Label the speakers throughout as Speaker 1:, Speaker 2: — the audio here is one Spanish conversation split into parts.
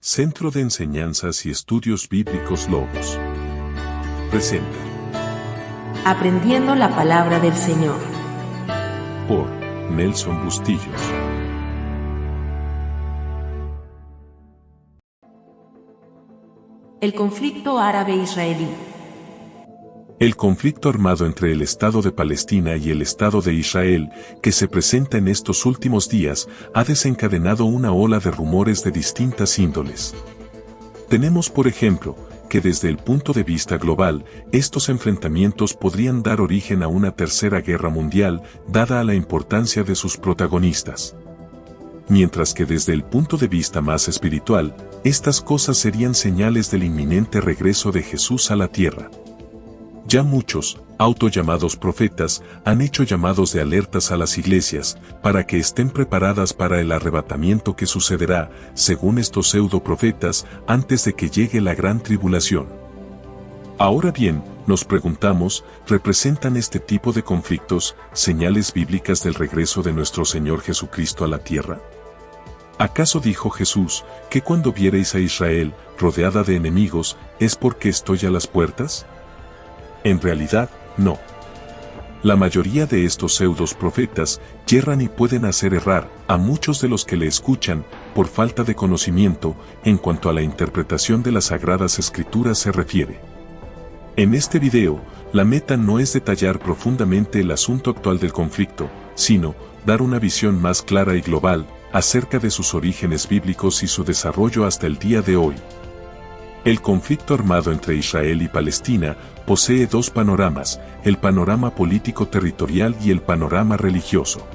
Speaker 1: Centro de Enseñanzas y Estudios Bíblicos Logos presenta
Speaker 2: Aprendiendo la Palabra del Señor
Speaker 1: por Nelson Bustillos.
Speaker 2: El conflicto árabe-israelí.
Speaker 1: El conflicto armado entre el Estado de Palestina y el Estado de Israel, que se presenta en estos últimos días, ha desencadenado una ola de rumores de distintas índoles. Tenemos, por ejemplo, que desde el punto de vista global, estos enfrentamientos podrían dar origen a una tercera guerra mundial, dada a la importancia de sus protagonistas. Mientras que desde el punto de vista más espiritual, estas cosas serían señales del inminente regreso de Jesús a la tierra. Ya muchos, autollamados profetas, han hecho llamados de alertas a las iglesias, para que estén preparadas para el arrebatamiento que sucederá, según estos pseudo-profetas, antes de que llegue la gran tribulación. Ahora bien, nos preguntamos, ¿representan este tipo de conflictos señales bíblicas del regreso de nuestro Señor Jesucristo a la tierra? ¿Acaso dijo Jesús, que cuando viereis a Israel, rodeada de enemigos, es porque estoy a las puertas? En realidad, no. La mayoría de estos pseudos profetas yerran y pueden hacer errar a muchos de los que le escuchan por falta de conocimiento en cuanto a la interpretación de las Sagradas Escrituras se refiere. En este video, la meta no es detallar profundamente el asunto actual del conflicto, sino dar una visión más clara y global acerca de sus orígenes bíblicos y su desarrollo hasta el día de hoy. El conflicto armado entre Israel y Palestina posee dos panoramas, el panorama político-territorial y el panorama religioso.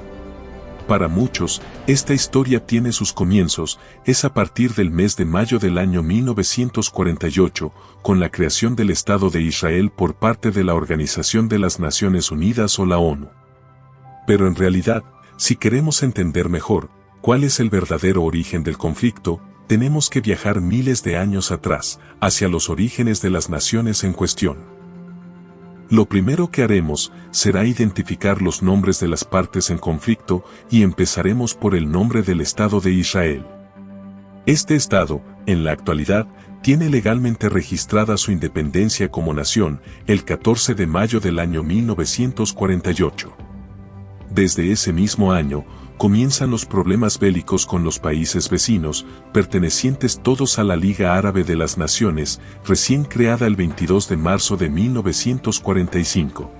Speaker 1: Para muchos, esta historia tiene sus comienzos, es a partir del mes de mayo del año 1948, con la creación del Estado de Israel por parte de la Organización de las Naciones Unidas o la ONU. Pero en realidad, si queremos entender mejor cuál es el verdadero origen del conflicto, tenemos que viajar miles de años atrás, hacia los orígenes de las naciones en cuestión. Lo primero que haremos será identificar los nombres de las partes en conflicto y empezaremos por el nombre del Estado de Israel. Este Estado, en la actualidad, tiene legalmente registrada su independencia como nación el 14 de mayo del año 1948. Desde ese mismo año, comienzan los problemas bélicos con los países vecinos, pertenecientes todos a la Liga Árabe de las Naciones, recién creada el 22 de marzo de 1945.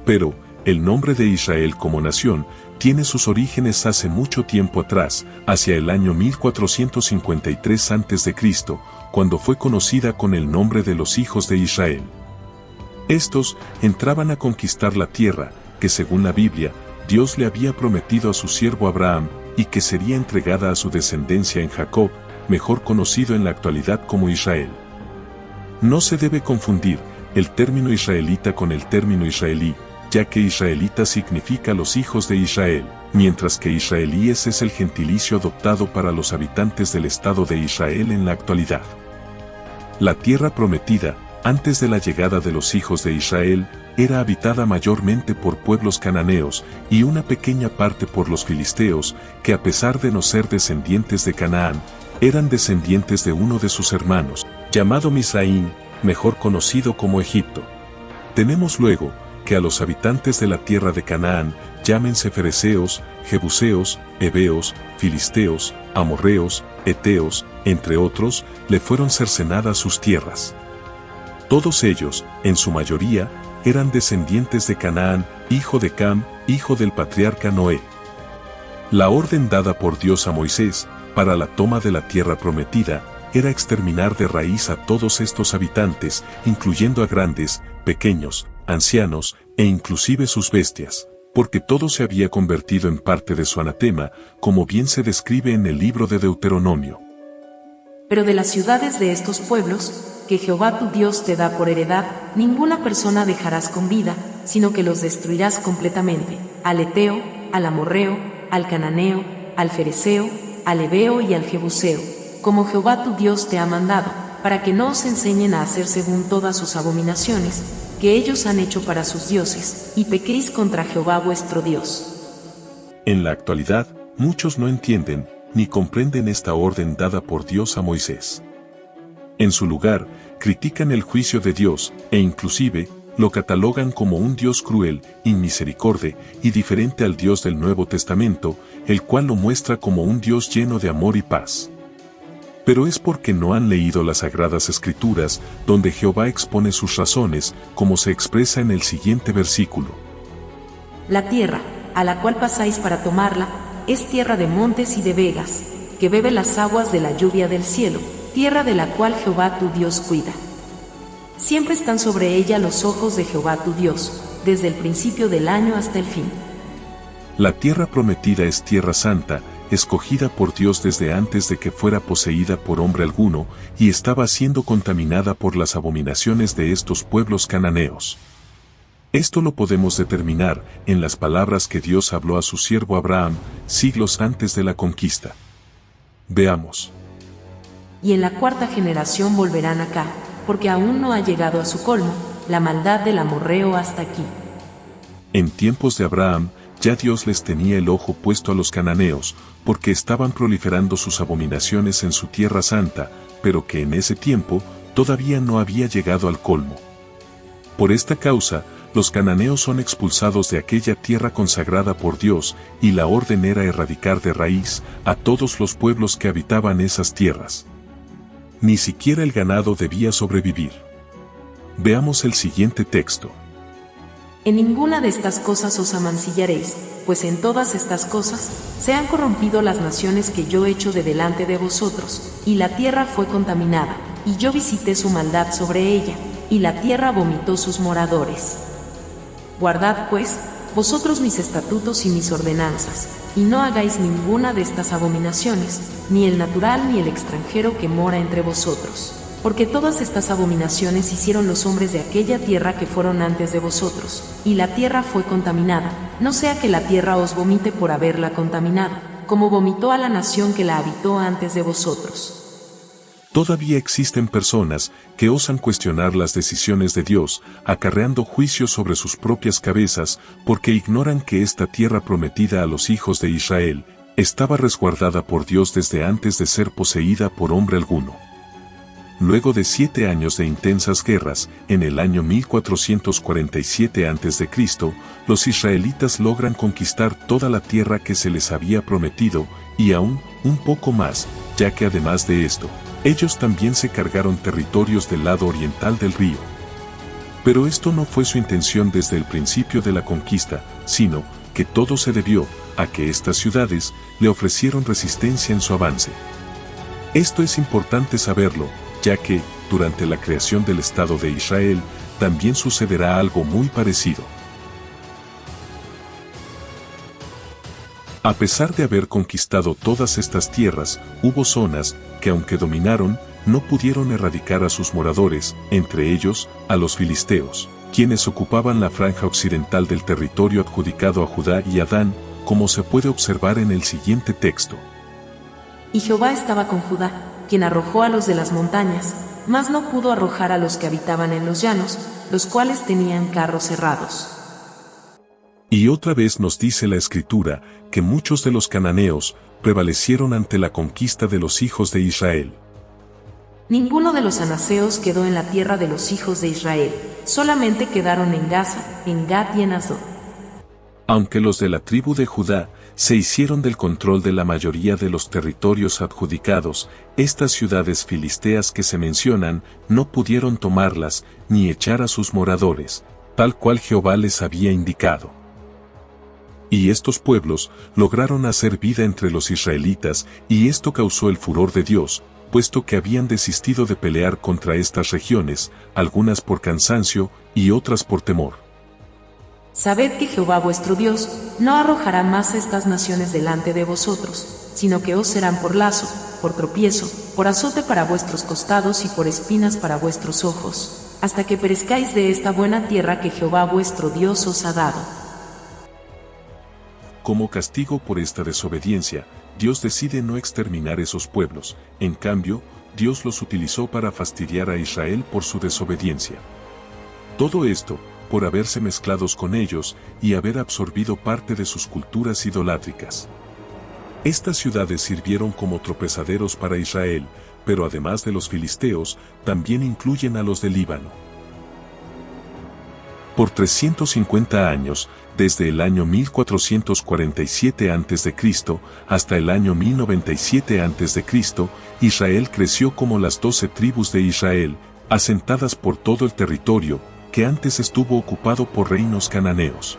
Speaker 1: Pero, el nombre de Israel como nación tiene sus orígenes hace mucho tiempo atrás, hacia el año 1453 a.C., cuando fue conocida con el nombre de los hijos de Israel. Estos entraban a conquistar la tierra, que según la Biblia, Dios le había prometido a su siervo Abraham, y que sería entregada a su descendencia en Jacob, mejor conocido en la actualidad como Israel. No se debe confundir el término israelita con el término israelí, ya que israelita significa los hijos de Israel, mientras que israelíes es el gentilicio adoptado para los habitantes del Estado de Israel en la actualidad. La tierra prometida, antes de la llegada de los hijos de Israel, era habitada mayormente por pueblos cananeos y una pequeña parte por los filisteos, que a pesar de no ser descendientes de Canaán, eran descendientes de uno de sus hermanos, llamado Misraín, mejor conocido como Egipto. Tenemos luego que a los habitantes de la tierra de Canaán, llámense fereceos, jebuseos, heveos, filisteos, amorreos, eteos, entre otros, le fueron cercenadas sus tierras. Todos ellos, en su mayoría, eran descendientes de Canaán, hijo de Cam, hijo del patriarca Noé. La orden dada por Dios a Moisés, para la toma de la tierra prometida, era exterminar de raíz a todos estos habitantes, incluyendo a grandes, pequeños, ancianos, e inclusive sus bestias, porque todo se había convertido en parte de su anatema, como bien se describe en el libro de Deuteronomio.
Speaker 2: Pero de las ciudades de estos pueblos, que Jehová tu Dios te da por heredad, ninguna persona dejarás con vida, sino que los destruirás completamente, al eteo, al amorreo, al cananeo, al fereceo, al heveo y al jebuseo, como Jehová tu Dios te ha mandado, para que no os enseñen a hacer según todas sus abominaciones, que ellos han hecho para sus dioses, y pequéis contra Jehová vuestro Dios.
Speaker 1: En la actualidad, muchos no entienden ni comprenden esta orden dada por Dios a Moisés. En su lugar, critican el juicio de Dios, e inclusive, lo catalogan como un Dios cruel, inmisericorde, y diferente al Dios del Nuevo Testamento, el cual lo muestra como un Dios lleno de amor y paz. Pero es porque no han leído las Sagradas Escrituras, donde Jehová expone sus razones, como se expresa en el siguiente versículo.
Speaker 2: La tierra, a la cual pasáis para tomarla, es tierra de montes y de vegas, que bebe las aguas de la lluvia del cielo, tierra de la cual Jehová tu Dios cuida. Siempre están sobre ella los ojos de Jehová tu Dios, desde el principio del año hasta el fin.
Speaker 1: La tierra prometida es tierra santa, escogida por Dios desde antes de que fuera poseída por hombre alguno, y estaba siendo contaminada por las abominaciones de estos pueblos cananeos. Esto lo podemos determinar en las palabras que Dios habló a su siervo Abraham, siglos antes de la conquista. Veamos.
Speaker 2: Y en la cuarta generación volverán acá, porque aún no ha llegado a su colmo, la maldad del amorreo hasta aquí.
Speaker 1: En tiempos de Abraham, ya Dios les tenía el ojo puesto a los cananeos, porque estaban proliferando sus abominaciones en su tierra santa, pero que en ese tiempo todavía no había llegado al colmo. Por esta causa, los cananeos son expulsados de aquella tierra consagrada por Dios, y la orden era erradicar de raíz a todos los pueblos que habitaban esas tierras. Ni siquiera el ganado debía sobrevivir. Veamos el siguiente texto.
Speaker 2: En ninguna de estas cosas os amancillaréis, pues en todas estas cosas se han corrompido las naciones que yo echo de delante de vosotros, y la tierra fue contaminada, y yo visité su maldad sobre ella, y la tierra vomitó sus moradores. Guardad, pues, vosotros mis estatutos y mis ordenanzas, y no hagáis ninguna de estas abominaciones, ni el natural ni el extranjero que mora entre vosotros. Porque todas estas abominaciones hicieron los hombres de aquella tierra que fueron antes de vosotros, y la tierra fue contaminada, no sea que la tierra os vomite por haberla contaminado, como vomitó a la nación que la habitó antes de vosotros.
Speaker 1: Todavía existen personas que osan cuestionar las decisiones de Dios, acarreando juicios sobre sus propias cabezas, porque ignoran que esta tierra prometida a los hijos de Israel estaba resguardada por Dios desde antes de ser poseída por hombre alguno. Luego de 7 años de intensas guerras, en el año 1447 a.C., los israelitas logran conquistar toda la tierra que se les había prometido, y aún un poco más, ya que además de esto, ellos también se cargaron territorios del lado oriental del río. Pero esto no fue su intención desde el principio de la conquista, sino que todo se debió a que estas ciudades le ofrecieron resistencia en su avance. Esto es importante saberlo, ya que, durante la creación del Estado de Israel, también sucederá algo muy parecido. A pesar de haber conquistado todas estas tierras, hubo zonas que, aunque dominaron, no pudieron erradicar a sus moradores, entre ellos, a los filisteos, quienes ocupaban la franja occidental del territorio adjudicado a Judá y a Dan, como se puede observar en el siguiente texto.
Speaker 2: Y Jehová estaba con Judá, quien arrojó a los de las montañas, mas no pudo arrojar a los que habitaban en los llanos, los cuales tenían carros cerrados.
Speaker 1: Y otra vez nos dice la Escritura, que muchos de los cananeos prevalecieron ante la conquista de los hijos de Israel.
Speaker 2: Ninguno de los anaseos quedó en la tierra de los hijos de Israel, solamente quedaron en Gaza, en Gat y en Asdod.
Speaker 1: Aunque los de la tribu de Judá se hicieron del control de la mayoría de los territorios adjudicados, estas ciudades filisteas que se mencionan no pudieron tomarlas ni echar a sus moradores, tal cual Jehová les había indicado. Y estos pueblos lograron hacer vida entre los israelitas, y esto causó el furor de Dios, puesto que habían desistido de pelear contra estas regiones, algunas por cansancio y otras por temor.
Speaker 2: Sabed que Jehová vuestro Dios no arrojará más a estas naciones delante de vosotros, sino que os serán por lazo, por tropiezo, por azote para vuestros costados y por espinas para vuestros ojos, hasta que perezcáis de esta buena tierra que Jehová vuestro Dios os ha dado.
Speaker 1: Como castigo por esta desobediencia, Dios decide no exterminar esos pueblos, en cambio, Dios los utilizó para fastidiar a Israel por su desobediencia. Todo esto, por haberse mezclados con ellos y haber absorbido parte de sus culturas idolátricas. Estas ciudades sirvieron como tropezaderos para Israel, pero además de los filisteos, también incluyen a los del Líbano. Por 350 años, desde el año 1447 a.C. hasta el año 1097 a.C., Israel creció como las 12 tribus de Israel, asentadas por todo el territorio, que antes estuvo ocupado por reinos cananeos.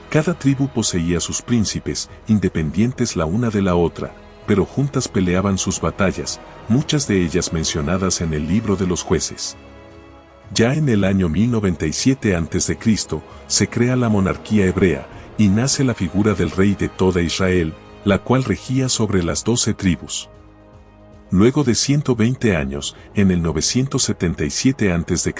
Speaker 1: Cada tribu poseía sus príncipes, independientes la una de la otra, pero juntas peleaban sus batallas, muchas de ellas mencionadas en el libro de los jueces. Ya en el año 1097 a.C., se crea la monarquía hebrea, y nace la figura del rey de toda Israel, la cual regía sobre las 12 tribus. Luego de 120 años, en el 977 a.C.,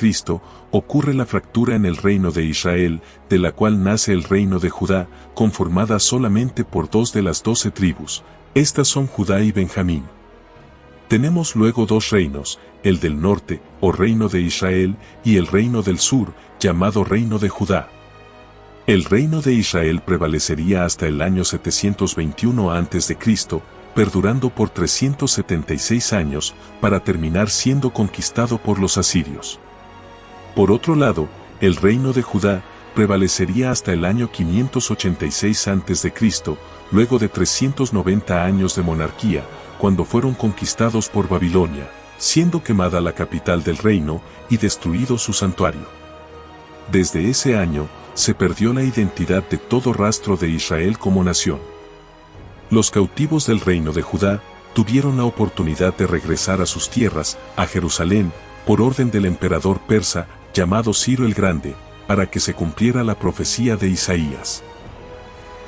Speaker 1: ocurre la fractura en el reino de Israel, de la cual nace el reino de Judá, conformada solamente por 2 de las 12 tribus. Estas son Judá y Benjamín. Tenemos luego 2 reinos, el del norte, o reino de Israel, y el reino del sur, llamado reino de Judá. El reino de Israel prevalecería hasta el año 721 a.C., perdurando por 376 años, para terminar siendo conquistado por los asirios. Por otro lado, el reino de Judá prevalecería hasta el año 586 a.C., luego de 390 años de monarquía, cuando fueron conquistados por Babilonia, siendo quemada la capital del reino y destruido su santuario. Desde ese año, se perdió la identidad de todo rastro de Israel como nación. Los cautivos del reino de Judá tuvieron la oportunidad de regresar a sus tierras, a Jerusalén, por orden del emperador persa, llamado Ciro el Grande, para que se cumpliera la profecía de Isaías.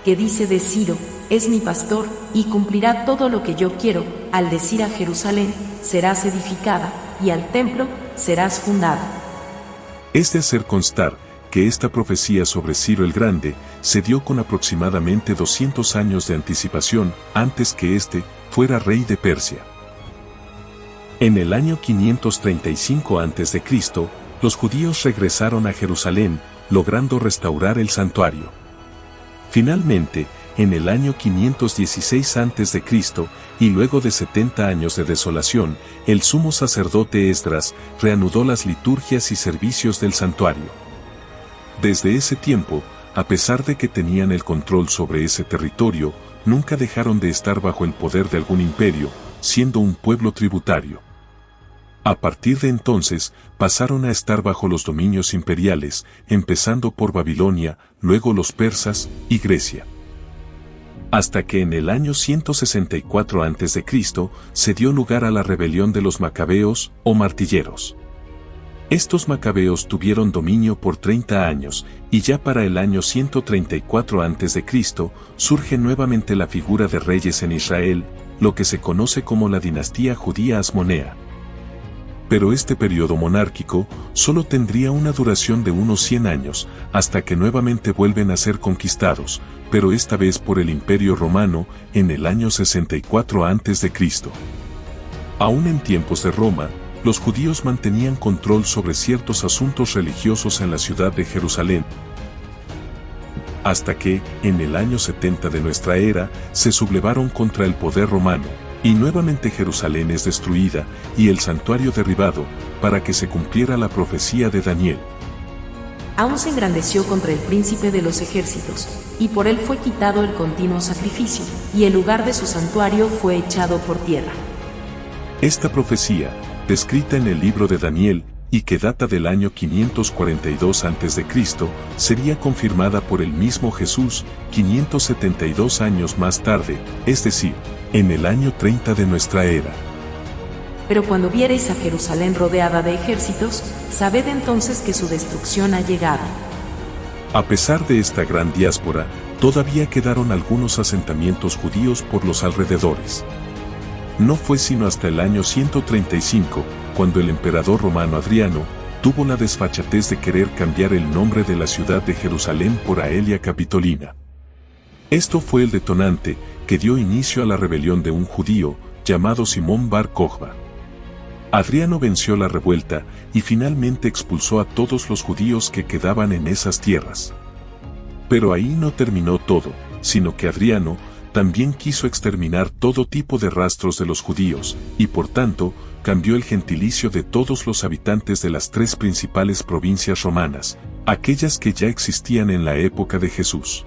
Speaker 2: Que dice de Ciro, es mi pastor, y cumplirá todo lo que yo quiero, al decir a Jerusalén, serás edificada, y al templo, serás fundada.
Speaker 1: Es de hacer constar, que esta profecía sobre Ciro el Grande se dio con aproximadamente 200 años de anticipación antes que éste fuera rey de Persia. En el año 535 a.C., los judíos regresaron a Jerusalén, logrando restaurar el santuario. Finalmente, en el año 516 a.C., y luego de 70 años de desolación, el sumo sacerdote Esdras reanudó las liturgias y servicios del santuario. Desde ese tiempo, a pesar de que tenían el control sobre ese territorio, nunca dejaron de estar bajo el poder de algún imperio, siendo un pueblo tributario. A partir de entonces, pasaron a estar bajo los dominios imperiales, empezando por Babilonia, luego los persas, y Grecia. Hasta que en el año 164 a.C. se dio lugar a la rebelión de los macabeos, o martilleros. Estos macabeos tuvieron dominio por 30 años, y ya para el año 134 a.C. surge nuevamente la figura de reyes en Israel, lo que se conoce como la dinastía judía asmonea. Pero este periodo monárquico solo tendría una duración de unos 100 años, hasta que nuevamente vuelven a ser conquistados, pero esta vez por el Imperio Romano, en el año 64 a.C. Aún en tiempos de Roma, los judíos mantenían control sobre ciertos asuntos religiosos en la ciudad de Jerusalén, hasta que, en el año 70 de nuestra era, se sublevaron contra el poder romano, y nuevamente Jerusalén es destruida, y el santuario derribado, para que se cumpliera la profecía de Daniel.
Speaker 2: Aún se engrandeció contra el príncipe de los ejércitos, y por él fue quitado el continuo sacrificio, y el lugar de su santuario fue echado por tierra.
Speaker 1: Esta profecía, descrita en el libro de Daniel, y que data del año 542 a.C., sería confirmada por el mismo Jesús 572 años más tarde, es decir, en el año 30 de nuestra era.
Speaker 2: Pero cuando viereis a Jerusalén rodeada de ejércitos, sabed entonces que su destrucción ha llegado.
Speaker 1: A pesar de esta gran diáspora, todavía quedaron algunos asentamientos judíos por los alrededores. No fue sino hasta el año 135, cuando el emperador romano Adriano tuvo la desfachatez de querer cambiar el nombre de la ciudad de Jerusalén por Aelia Capitolina. Esto fue el detonante que dio inicio a la rebelión de un judío llamado Simón Bar Kokhba. Adriano venció la revuelta y finalmente expulsó a todos los judíos que quedaban en esas tierras. Pero ahí no terminó todo, sino que Adriano también quiso exterminar todo tipo de rastros de los judíos, y por tanto, cambió el gentilicio de todos los habitantes de las 3 principales provincias romanas, aquellas que ya existían en la época de Jesús.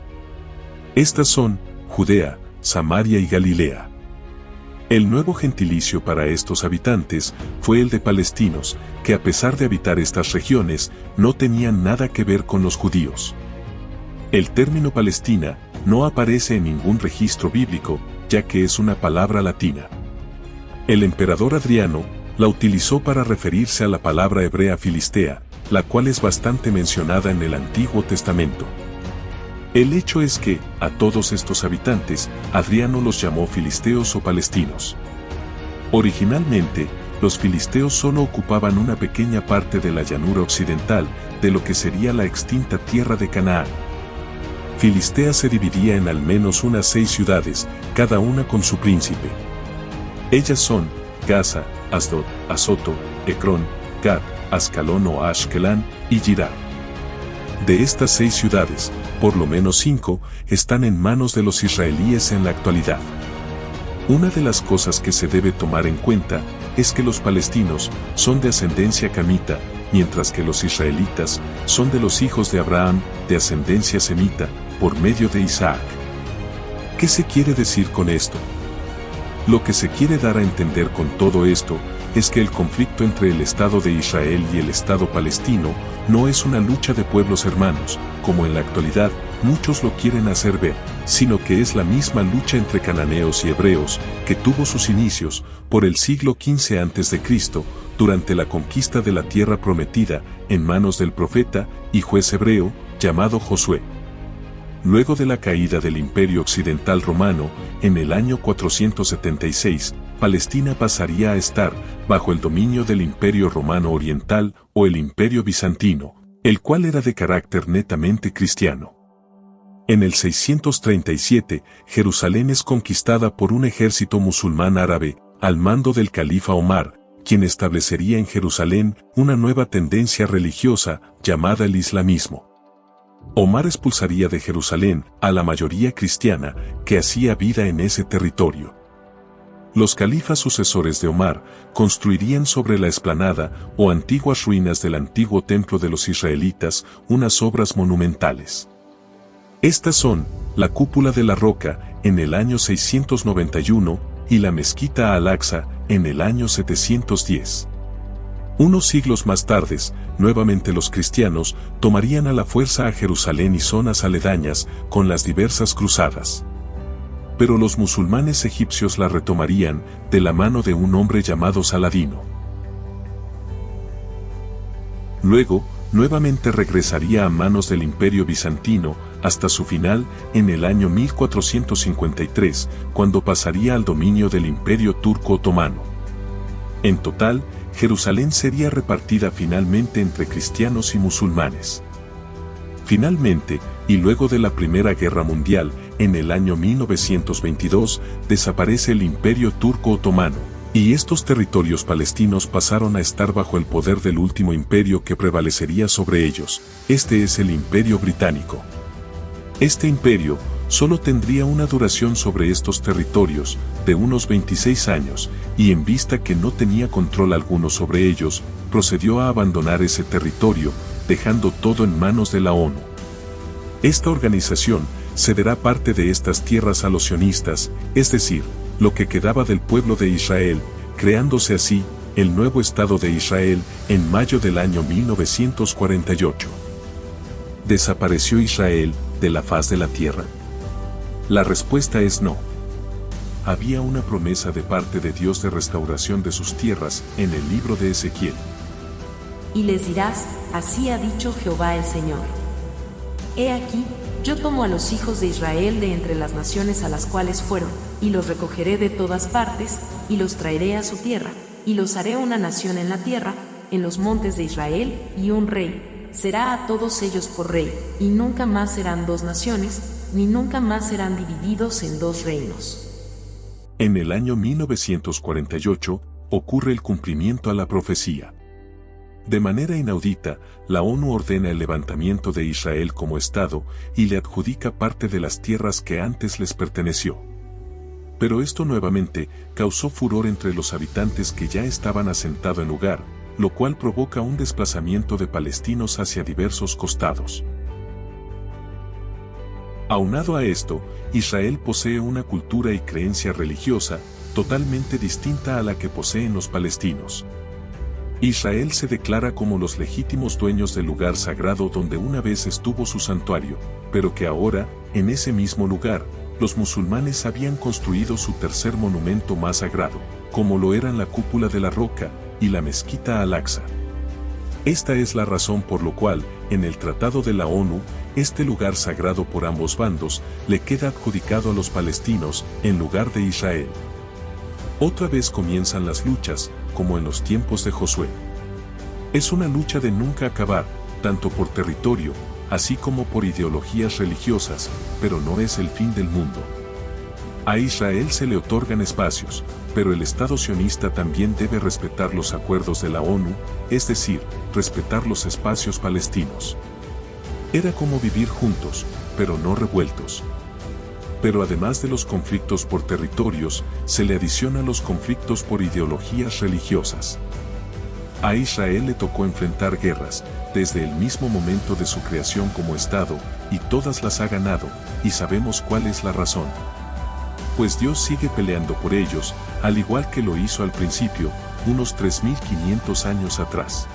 Speaker 1: Estas son Judea, Samaria y Galilea. El nuevo gentilicio para estos habitantes fue el de palestinos, que a pesar de habitar estas regiones, no tenían nada que ver con los judíos. El término Palestina no aparece en ningún registro bíblico, ya que es una palabra latina. El emperador Adriano la utilizó para referirse a la palabra hebrea filistea, la cual es bastante mencionada en el Antiguo Testamento. El hecho es que, a todos estos habitantes, Adriano los llamó filisteos o palestinos. Originalmente, los filisteos solo ocupaban una pequeña parte de la llanura occidental, de lo que sería la extinta tierra de Canaán. Filistea se dividía en al menos unas 6 ciudades, cada una con su príncipe. Ellas son Gaza, Asdod, Azoto, Ecrón, Gat, Ascalón o Ashkelán y Jirá. De estas 6 ciudades, por lo menos 5 están en manos de los israelíes en la actualidad. Una de las cosas que se debe tomar en cuenta es que los palestinos son de ascendencia camita, mientras que los israelitas son de los hijos de Abraham, de ascendencia semita, por medio de Isaac. ¿Qué se quiere decir con esto? Lo que se quiere dar a entender con todo esto es que el conflicto entre el Estado de Israel y el Estado palestino no es una lucha de pueblos hermanos, como en la actualidad muchos lo quieren hacer ver, sino que es la misma lucha entre cananeos y hebreos que tuvo sus inicios por el siglo XV a.C., durante la conquista de la tierra prometida en manos del profeta y juez hebreo llamado Josué. Luego de la caída del Imperio Occidental Romano, en el año 476, Palestina pasaría a estar bajo el dominio del Imperio Romano Oriental o el Imperio Bizantino, el cual era de carácter netamente cristiano. En el 637, Jerusalén es conquistada por un ejército musulmán árabe, al mando del califa Omar, quien establecería en Jerusalén una nueva tendencia religiosa llamada el islamismo. Omar expulsaría de Jerusalén a la mayoría cristiana que hacía vida en ese territorio. Los califas sucesores de Omar construirían sobre la explanada o antiguas ruinas del antiguo templo de los israelitas unas obras monumentales. Estas son la Cúpula de la Roca en el año 691 y la Mezquita Al-Aqsa en el año 710. Unos siglos más tarde, nuevamente los cristianos tomarían a la fuerza a Jerusalén y zonas aledañas con las diversas cruzadas. Pero los musulmanes egipcios la retomarían de la mano de un hombre llamado Saladino. Luego, nuevamente regresaría a manos del Imperio Bizantino hasta su final en el año 1453, cuando pasaría al dominio del Imperio Turco Otomano. En total, Jerusalén sería repartida finalmente entre cristianos y musulmanes. Finalmente, y luego de la Primera Guerra Mundial, en el año 1922, desaparece el Imperio Turco Otomano, y estos territorios palestinos pasaron a estar bajo el poder del último imperio que prevalecería sobre ellos. Este es el Imperio Británico. Este imperio solo tendría una duración sobre estos territorios de unos 26 años, y en vista que no tenía control alguno sobre ellos, procedió a abandonar ese territorio, dejando todo en manos de la ONU. Esta organización cederá parte de estas tierras a los sionistas, es decir, lo que quedaba del pueblo de Israel, creándose así el nuevo Estado de Israel en mayo del año 1948. ¿Desapareció Israel de la faz de la tierra? La respuesta es no. Había una promesa de parte de Dios de restauración de sus tierras en el libro de Ezequiel.
Speaker 2: Y les dirás, así ha dicho Jehová el Señor. He aquí, yo tomo a los hijos de Israel de entre las naciones a las cuales fueron, y los recogeré de todas partes, y los traeré a su tierra, y los haré una nación en la tierra, en los montes de Israel, y un rey será a todos ellos por rey, y nunca más serán 2 naciones, ni nunca más serán divididos en 2 reinos.
Speaker 1: En el año 1948, ocurre el cumplimiento a la profecía. De manera inaudita, la ONU ordena el levantamiento de Israel como Estado y le adjudica parte de las tierras que antes les perteneció. Pero esto nuevamente causó furor entre los habitantes que ya estaban asentados en lugar, lo cual provoca un desplazamiento de palestinos hacia diversos costados. Aunado a esto, Israel posee una cultura y creencia religiosa totalmente distinta a la que poseen los palestinos. Israel se declara como los legítimos dueños del lugar sagrado donde una vez estuvo su santuario, pero que ahora, en ese mismo lugar, los musulmanes habían construido su tercer monumento más sagrado, como lo eran la cúpula de la roca y la mezquita Al-Aqsa. Esta es la razón por lo cual, en el Tratado de la ONU, este lugar sagrado por ambos bandos le queda adjudicado a los palestinos en lugar de Israel. Otra vez comienzan las luchas, como en los tiempos de Josué. Es una lucha de nunca acabar, tanto por territorio, así como por ideologías religiosas, pero no es el fin del mundo. A Israel se le otorgan espacios, pero el Estado sionista también debe respetar los acuerdos de la ONU, es decir, respetar los espacios palestinos. Era como vivir juntos, pero no revueltos. Pero además de los conflictos por territorios, se le adicionan los conflictos por ideologías religiosas. A Israel le tocó enfrentar guerras, desde el mismo momento de su creación como Estado, y todas las ha ganado, y sabemos cuál es la razón. Pues Dios sigue peleando por ellos, al igual que lo hizo al principio, unos 3.500 años atrás.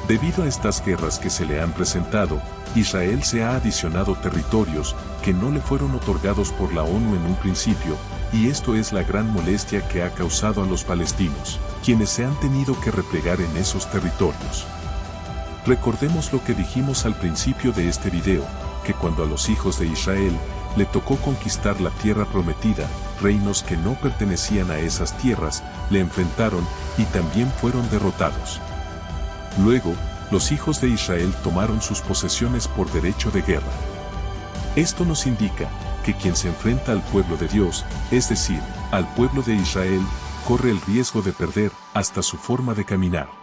Speaker 1: Debido a estas guerras que se le han presentado, Israel se ha adicionado territorios que no le fueron otorgados por la ONU en un principio, y esto es la gran molestia que ha causado a los palestinos, quienes se han tenido que replegar en esos territorios. Recordemos lo que dijimos al principio de este video, que cuando a los hijos de Israel le tocó conquistar la tierra prometida, reinos que no pertenecían a esas tierras, le enfrentaron y también fueron derrotados. Luego, los hijos de Israel tomaron sus posesiones por derecho de guerra. Esto nos indica que quien se enfrenta al pueblo de Dios, es decir, al pueblo de Israel, corre el riesgo de perder hasta su forma de caminar.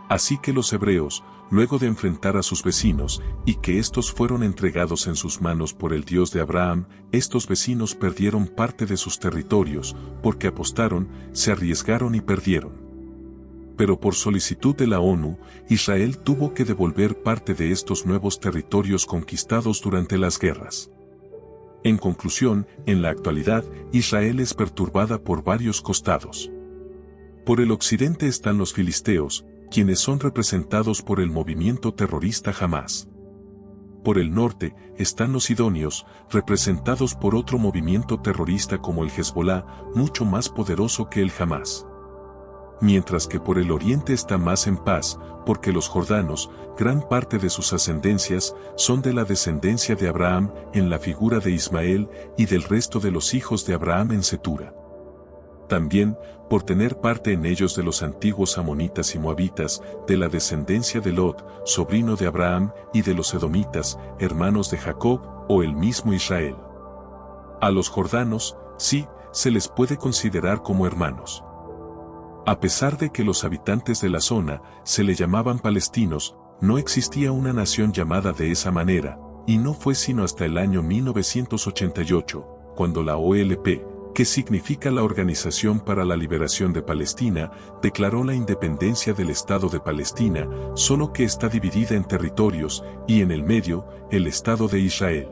Speaker 1: Así que los hebreos, luego de enfrentar a sus vecinos, y que estos fueron entregados en sus manos por el Dios de Abraham, estos vecinos perdieron parte de sus territorios, porque apostaron, se arriesgaron y perdieron. Pero por solicitud de la ONU, Israel tuvo que devolver parte de estos nuevos territorios conquistados durante las guerras. En conclusión, en la actualidad, Israel es perturbada por varios costados. Por el occidente están los filisteos, quienes son representados por el movimiento terrorista Hamás. Por el norte están los sidonios, representados por otro movimiento terrorista como el Hezbolá, mucho más poderoso que el Hamás. Mientras que por el oriente está más en paz, porque los jordanos, gran parte de sus ascendencias, son de la descendencia de Abraham en la figura de Ismael y del resto de los hijos de Abraham en Cetura. También, por tener parte en ellos de los antiguos amonitas y moabitas, de la descendencia de Lot, sobrino de Abraham, y de los edomitas, hermanos de Jacob, o el mismo Israel. A los jordanos, sí, se les puede considerar como hermanos. A pesar de que los habitantes de la zona se le llamaban palestinos, no existía una nación llamada de esa manera, y no fue sino hasta el año 1988, cuando la OLP, que significa la Organización para la Liberación de Palestina, declaró la independencia del Estado de Palestina, solo que está dividida en territorios, y en el medio, el Estado de Israel.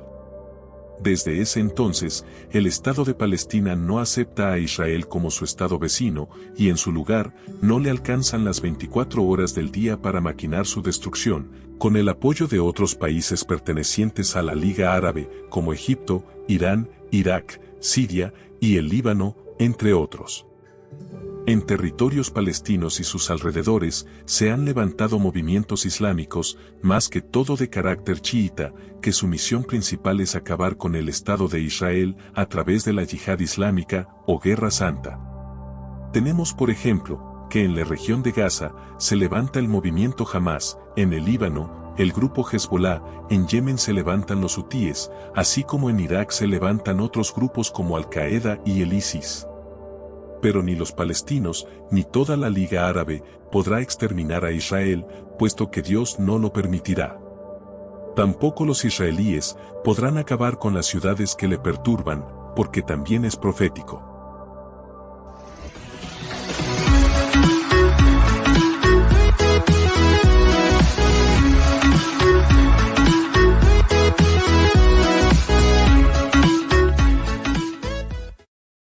Speaker 1: Desde ese entonces, el Estado de Palestina no acepta a Israel como su Estado vecino, y en su lugar, no le alcanzan las 24 horas del día para maquinar su destrucción, con el apoyo de otros países pertenecientes a la Liga Árabe, como Egipto, Irán, Irak, Siria y el Líbano, entre otros. En territorios palestinos y sus alrededores se han levantado movimientos islámicos, más que todo de carácter chiita, que su misión principal es acabar con el Estado de Israel a través de la yihad islámica o guerra santa. Tenemos por ejemplo, que en la región de Gaza se levanta el movimiento Hamás, en el Líbano, el grupo Hezbolá, en Yemen se levantan los hutíes, así como en Irak se levantan otros grupos como Al-Qaeda y el ISIS. Pero ni los palestinos, ni toda la Liga Árabe, podrá exterminar a Israel, puesto que Dios no lo permitirá. Tampoco los israelíes podrán acabar con las ciudades que le perturban, porque también es profético.